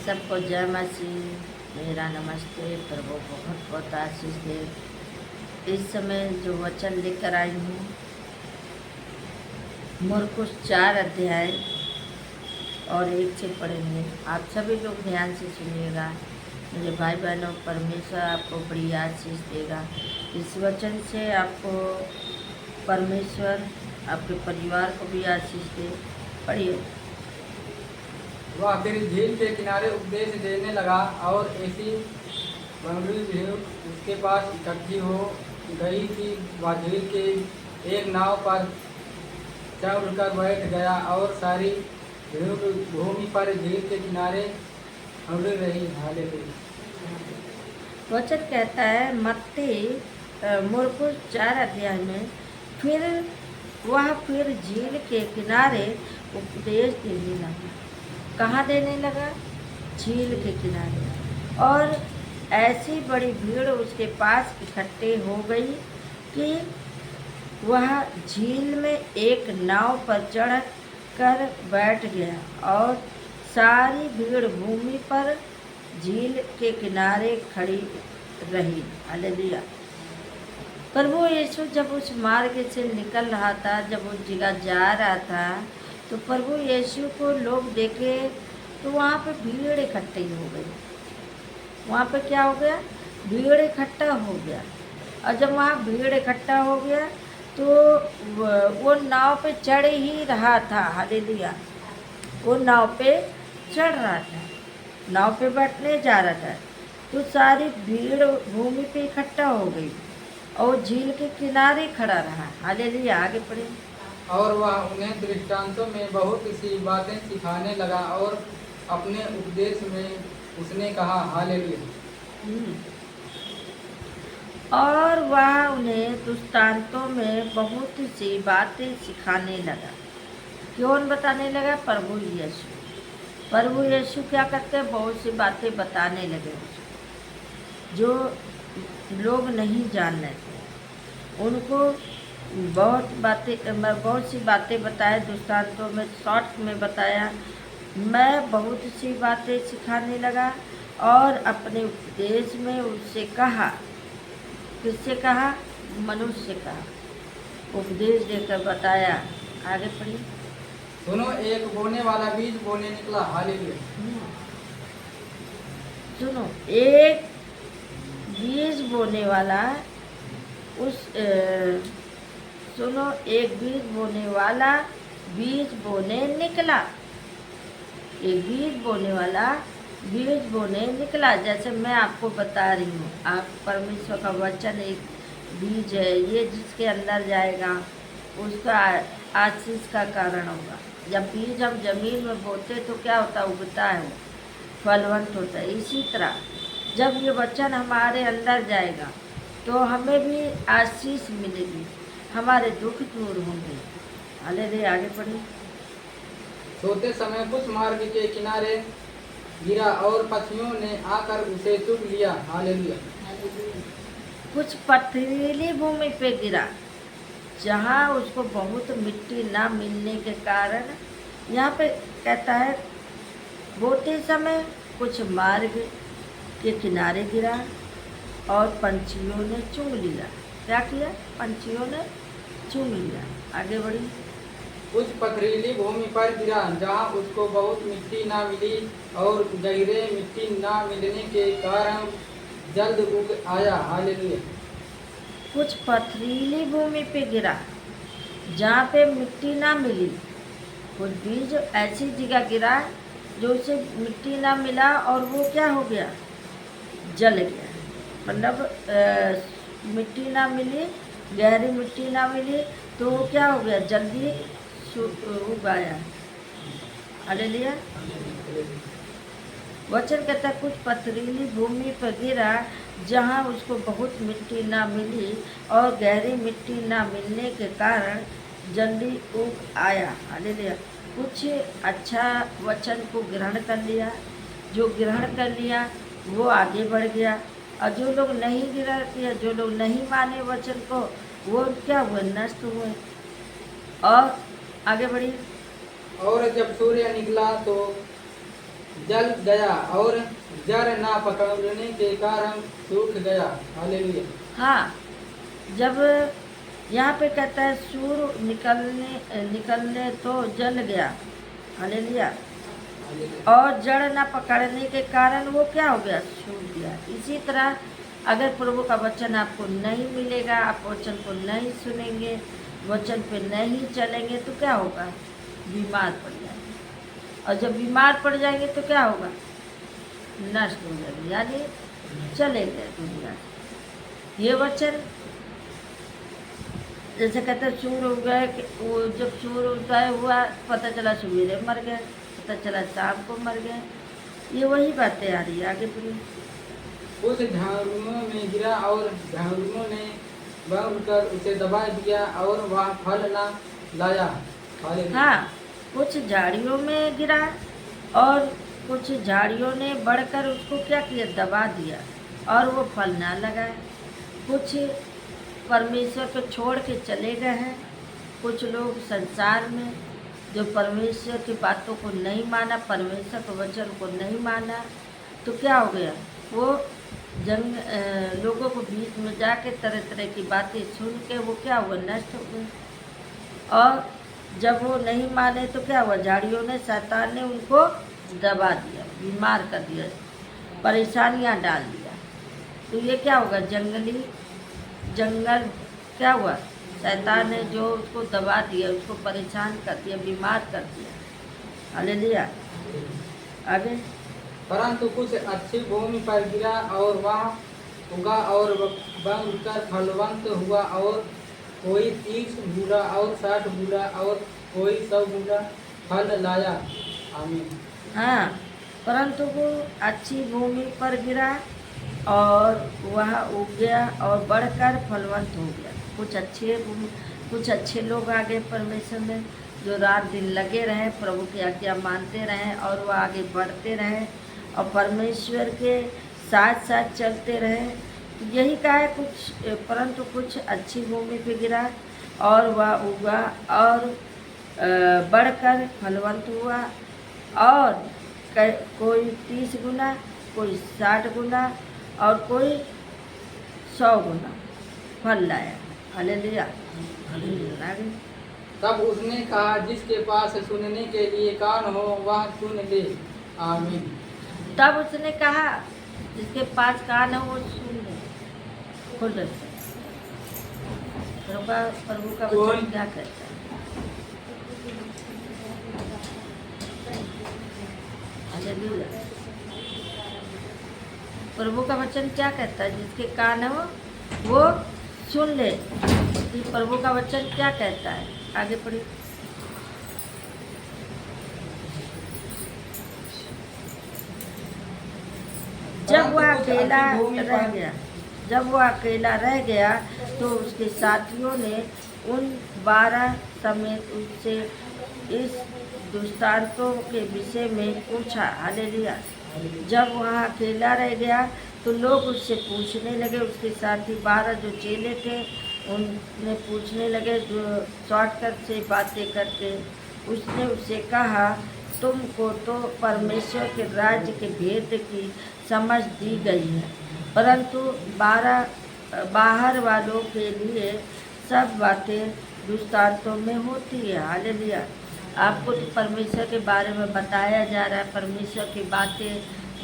सबको जय मसीह, मेरा नमस्ते। प्रभु बहुत बहुत आशीष दे। इस समय जो वचन लेकर आई हूँ, मरकुस 4 अध्याय और 1 से पढ़ेंगे। आप सभी लोग ध्यान से सुनिएगा। मेरे भाई बहनों, परमेश्वर आपको बड़ी आशीष देगा। इस वचन से आपको परमेश्वर आपके परिवार को भी आशीष दे। पढ़िए। वह फिर झील के किनारे उपदेश देने लगा और ऐसी बंगड़ी भीड़ उसके पास इकट्ठी हो गई कि वह झील के एक नाव पर चढ़कर बैठ गया और सारी भीड़ भूमि पर झील के किनारे अड़ रही। हालेलुया। वचन कहता है मत्ती मरकुस 4 अध्याय में, फिर झील के किनारे उपदेश देने लगा। कहाँ देने लगा? झील के किनारे। और ऐसी बड़ी भीड़ उसके पास इकट्ठे हो गई कि वह झील में एक नाव पर चढ़ कर बैठ गया और सारी भीड़ भूमि पर झील के किनारे खड़ी रही। हालेलुया। प्रभु यीशु जब उस मार्ग से निकल रहा था, जब उस जगह जा रहा था, तो प्रभु यीशु को लोग देखे तो वहाँ पे भीड़ इकट्ठी हो गई। वहाँ पे क्या हो गया? भीड़ इकट्ठा हो गया। और जब वहाँ भीड़ इकट्ठा हो गया तो वो नाव पे चढ़ ही रहा था। हालेलुया। वो नाव पे चढ़ रहा था, नाव पे बैठने जा रहा था, तो सारी भीड़ भूमि पे इकट्ठा हो गई और झील के किनारे खड़ा रहा। हालेलुया। आगे पढ़े। और वह उन्हें दृष्टांतों में बहुत सी बातें सिखाने लगा और अपने उपदेश में उसने कहा। हालेलुया। और वह उन्हें दृष्टांतों में बहुत सी बातें सिखाने लगा। कौन बताने लगा? प्रभु यीशु। प्रभु यीशु क्या करते हैं? बहुत सी बातें बताने लगे जो लोग नहीं जान रहे थे। उनको बहुत सी बातें बताए, दृष्टांतों में शॉर्ट में बताया। मैं बहुत सी बातें सिखाने लगा और अपने उपदेश में उससे कहा। किससे कहा? मनुष्य से कहा, उपदेश देकर बताया। आगे पढ़िए। सुनो, एक बोने वाला बीज बोने निकला। हालेलुया। सुनो, एक बीज बोने वाला सुनो, एक बीज बोने वाला बीज बोने निकला। एक बीज बोने वाला बीज बोने निकला। जैसे मैं आपको बता रही हूँ, आप परमेश्वर का वचन एक बीज है, ये जिसके अंदर जाएगा उसका आशीष का कारण होगा। जब बीज हम जमीन में बोते तो क्या होता है? उगता है, वो फलवंत होता है। इसी तरह जब ये वचन हमारे अंदर जाएगा तो हमें भी आशीष मिलेगी, हमारे दुख दूर होंगे। हालेलुया। आगे पढ़िए। सोते समय कुछ मार्ग के किनारे गिरा और पक्षियों ने आकर उसे चुग लिया। हालेलुया। कुछ पथरीली भूमि पे गिरा, जहाँ उसको बहुत मिट्टी ना मिलने के कारण, यहाँ पे कहता है बोते समय कुछ मार्ग के किनारे गिरा और पंछियों ने चुग लिया। क्या किया? पंछियों ने चुग लिया। आगे बढ़ी। कुछ पथरीली भूमि पर गिरा जहाँ उसको बहुत मिट्टी ना मिली और गहरे मिट्टी ना मिलने के कारण जल्द उग आया। हालेलुया। कुछ पथरीली भूमि पे गिरा जहाँ पे मिट्टी ना मिली। कुछ बीज ऐसी जगह गिरा जो उसे मिट्टी ना मिला और वो क्या हो गया? जल गया। मतलब मिट्टी ना मिली, गहरी मिट्टी ना मिली तो वो क्या हो गया? जल्दी उगाया। हालेलुया। वचन कहता है कुछ पथरीली भूमि पर गिरा जहाँ उसको बहुत मिट्टी ना मिली और गहरी मिट्टी ना मिलने के कारण जल्दी उग आया। हालेलुया। कुछ अच्छा वचन को ग्रहण कर लिया, जो ग्रहण कर लिया वो आगे बढ़ गया, और जो लोग नहीं ग्रहण किया, जो लोग नहीं माने वचन को, वो क्या हुए? नष्ट हुए। और आगे बढ़िए। और जब सूर्य निकला तो जल गया और जड़ ना पकड़ने के कारण सूख गया। हालेलुया। हाँ, जब यहाँ पे कहता है सूर निकलने तो जल गया, हालेलुया, और जड़ ना पकड़ने के कारण वो क्या हो गया, सूख गया। इसी तरह अगर प्रभु का वचन आपको नहीं मिलेगा, आप वचन को नहीं सुनेंगे, वचन पे नहीं चलेंगे तो क्या होगा, बीमार पड़ जाएंगे। और जब बीमार पड़ जाएंगे तो क्या होगा, नष्ट हो जाएंगे, यानी चले गए दुनिया से। ये वचन जैसे कहते हैं सूर उग गए, वो जब सूर उदय हुआ पता चला सवेरे मर गए, पता चला शाम को मर गए। ये वही बातें आ रही है आगे पूरी। कुछ झाड़ुओं में गिरा और झाड़ुओं ने बढ़कर उसे दबा दिया और वह फल न लाया। हालेलुया। हाँ, कुछ झाड़ियों में गिरा और कुछ झाड़ियों ने बढ़कर उसको क्या किया, दबा दिया और वो फल ना लगा। कुछ परमेश्वर को छोड़ के चले गए हैं। कुछ लोग संसार में जो परमेश्वर की बातों को नहीं माना, परमेश्वर के वचन को नहीं माना, तो क्या हो गया, वो लोगों को बीच में जाके तरह तरह की बातें सुन के वो क्या हुआ, नष्ट हो गए। और जब वो नहीं माने तो क्या हुआ, झाड़ियों ने, शैतान ने उनको दबा दिया, बीमार कर दिया, परेशानियां डाल दिया। तो ये क्या होगा, जंगल क्या हुआ, शैतान ने जो उसको दबा दिया, उसको परेशान कर दिया, बीमार कर दिया। हालेलुया। आगे, परंतु कुछ अच्छी भूमि पर गिरा और वह उगा और बनकर फलवंत हुआ, और कोई 30 गुना और 60 गुना और कोई 100 गुना फल लाया। आमीन। हाँ, परंतु वो अच्छी भूमि पर गिरा और वह उग गया और बढ़कर फलवंत हो गया। कुछ अच्छे लोग आ गए परमेश्वर में, जो रात दिन लगे रहे, प्रभु की आज्ञा मानते रहे और वह आगे बढ़ते रहे और परमेश्वर के साथ साथ चलते रहे। तो यही कहा है, परंतु कुछ अच्छी भूमि पे गिरा और वह उगा और बढ़कर फलवंत हुआ, और कोई 30 गुना, कोई 60 गुना और कोई 100 गुना फल लाया। हालेलुया। तब उसने कहा, जिसके पास सुनने के लिए कान हो वह सुन ले। आमीन। तब उसने कहा, जिसके पास कान हो वो सुन ले। खुल प्रभु का वचन क्या कहता है। हालेलुया। प्रभु का वचन क्या कहता है, जिसके कान हो वो सुन ले। कि प्रभु का वचन क्या कहता है, आगे पढ़िए। जब वो अकेला रह गया तो उसके साथियों ने उन 12 समेत उससे इस दृष्टांतों के विषय में पूछा। हालेलुया। जब वहाँ अकेला रह गया तो लोग उससे पूछने लगे, उसके साथी 12 जो चेले थे उन्हें पूछने लगे, जो शॉर्टकट से बातें करके। उसने उससे कहा, तुमको तो परमेश्वर के राज्य के भेद की समझ दी गई है, परंतु बाहर वालों के लिए सब बातें दृष्टांतों में होती है। हालेलुया। आपको तो परमेश्वर के बारे में बताया जा रहा है, परमेश्वर की बातें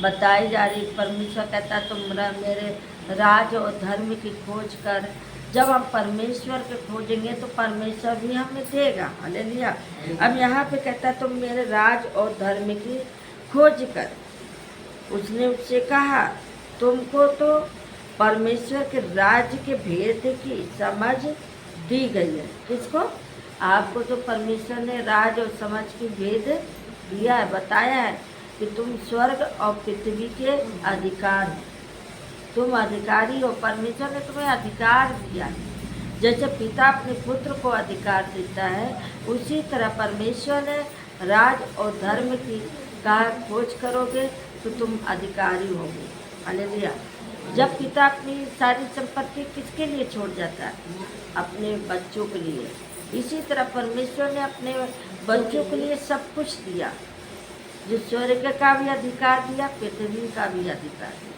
बताई जा रही। परमेश्वर कहता है, तुम मेरे राज और धर्म की खोज कर। जब हम परमेश्वर के खोजेंगे तो परमेश्वर भी हमें देगा। हालेलुया। अब यहाँ पे कहता है, तुम मेरे राज और धर्म की खोज कर। उसने उससे कहा, तुमको तो परमेश्वर के राज्य के भेद की समझ दी गई है। किसको? आपको तो परमेश्वर ने राज और समझ की भेद दिया है, बताया है कि तुम स्वर्ग और पृथ्वी के अधिकार हो, तुम अधिकारी हो। परमेश्वर ने तुम्हें अधिकार दिया है। जैसे पिता अपने पुत्र को अधिकार देता है, उसी तरह परमेश्वर ने राज और धर्म की का खोज करोगे तो तुम अधिकारी होगे। हालेलुया। जब पिता अपनी सारी संपत्ति किसके लिए छोड़ जाता है? अपने बच्चों के लिए। इसी तरह परमेश्वर ने अपने बच्चों के लिए सब कुछ दिया। जो स्वर्ग का भी अधिकार दिया, पृथ्वी का भी अधिकार दिया।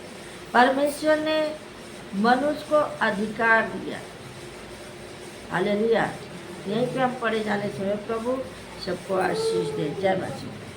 परमेश्वर ने मनुष्य को अधिकार दिया। हालेलुया। यहीं पे हम पढ़े जाने समय प्रभु सबको आशीष दे। जय मसीह।